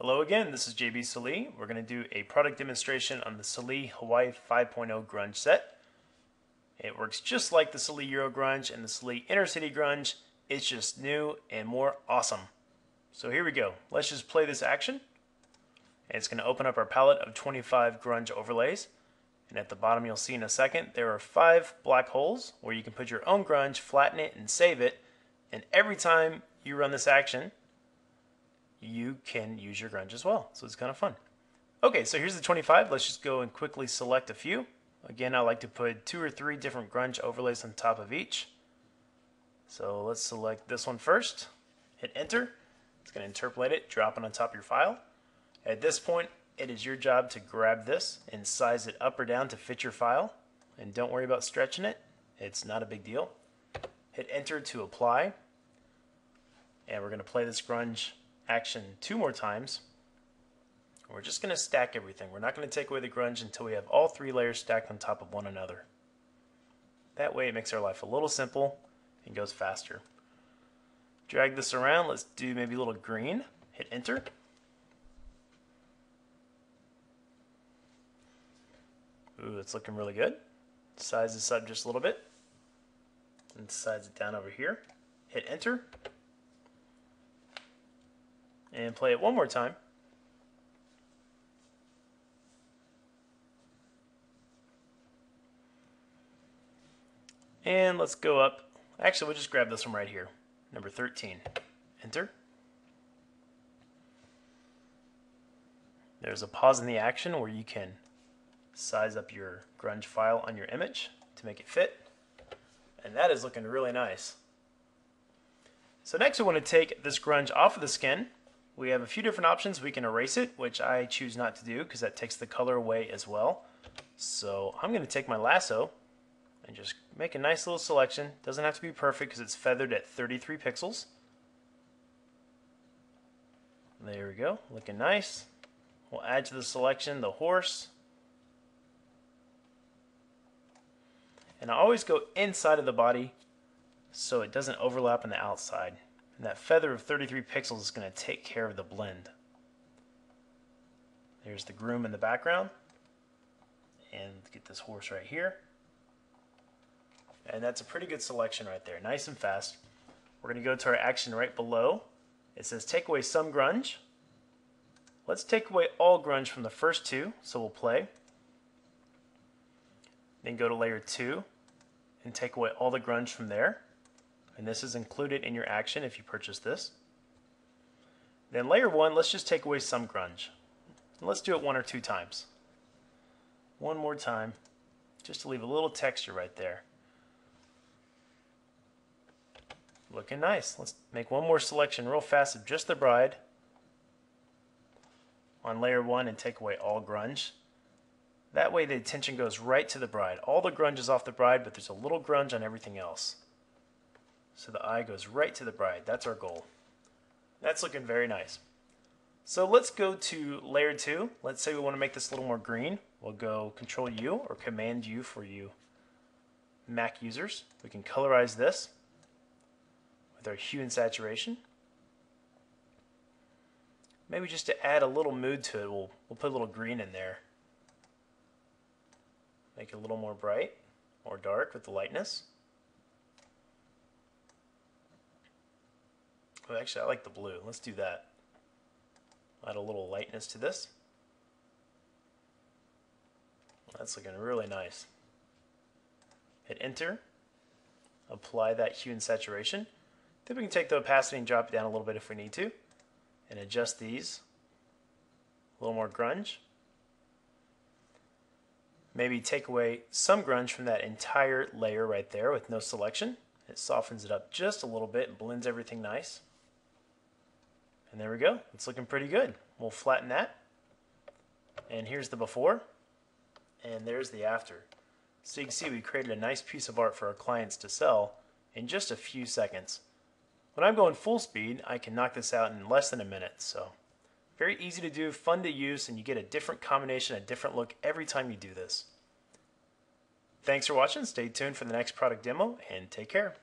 Hello again, this is JB Sallee. We're going to do a product demonstration on the Sallee Hawaii 5.0 Grunge set. It works just like the Sallee Euro Grunge and the Sallee Intercity Grunge. It's just new and more awesome. So here we go. Let's just play this action. And it's going to open up our palette of 25 grunge overlays. And at the bottom you'll see in a second, there are 5 black holes where you can put your own grunge, flatten it, and save it. And every time you run this action, you can use your grunge as well. So it's kind of fun. Okay, so here's the 25. Let's just go and quickly select a few. Again, I like to put 2 or 3 different grunge overlays on top of each. So let's select this one first. Hit enter. It's going to interpolate it, drop it on top of your file. At this point, it is your job to grab this and size it up or down to fit your file. And don't worry about stretching it. It's not a big deal. Hit enter to apply. And we're going to play this grunge action 2 more times. We're just going to stack everything. We're not going to take away the grunge until we have all 3 layers stacked on top of one another. That way it makes our life a little simple and goes faster. Drag this around. Let's do maybe a little green. Hit enter. Ooh, it's looking really good. Size this up just a little bit. And size it down over here. Hit enter. And play it one more time. And let's go up. Actually, we'll just grab this one right here. Number 13. Enter. There's a pause in the action where you can size up your grunge file on your image to make it fit. And that is looking really nice. So next we want to take this grunge off of the skin. We have a few different options. We can erase it, which I choose not to do because that takes the color away as well. So I'm going to take my lasso and just make a nice little selection. Doesn't have to be perfect because it's feathered at 33 pixels. There we go, looking nice. We'll add to the selection the horse. And I always go inside of the body so it doesn't overlap on the outside. And that feather of 33 pixels is going to take care of the blend. There's the groom in the background. And get this horse right here. And that's a pretty good selection right there. Nice and fast. We're going to go to our action right below. It says take away some grunge. Let's take away all grunge from the first 2. So we'll play. Then go to layer 2 and take away all the grunge from there. And this is included in your action if you purchase this. Then layer 1, let's just take away some grunge. And let's do it 1 or 2 times. One more time, just to leave a little texture right there. Looking nice. Let's make one more selection real fast of just the bride on layer 1 and take away all grunge. That way the attention goes right to the bride. All the grunge is off the bride, but there's a little grunge on everything else. So the eye goes right to the bride. That's our goal. That's looking very nice. So let's go to layer 2. Let's say we want to make this a little more green. We'll go Control U or Command U for you Mac users. We can colorize this with our hue and saturation. Maybe just to add a little mood to it, we'll put a little green in there. Make it a little more bright or dark with the lightness. Well, actually, I like the blue. Let's do that. Add a little lightness to this. That's looking really nice. Hit enter. Apply that hue and saturation. Then we can take the opacity and drop it down a little bit if we need to. And adjust these. A little more grunge. Maybe take away some grunge from that entire layer right there with no selection. It softens it up just a little bit and blends everything nice. And there we go. It's looking pretty good. We'll flatten that. And here's the before. And there's the after. So you can see we created a nice piece of art for our clients to sell in just a few seconds. When I'm going full speed, I can knock this out in less than a minute. So very easy to do, fun to use, and you get a different combination, a different look every time you do this. Thanks for watching. Stay tuned for the next product demo, and take care.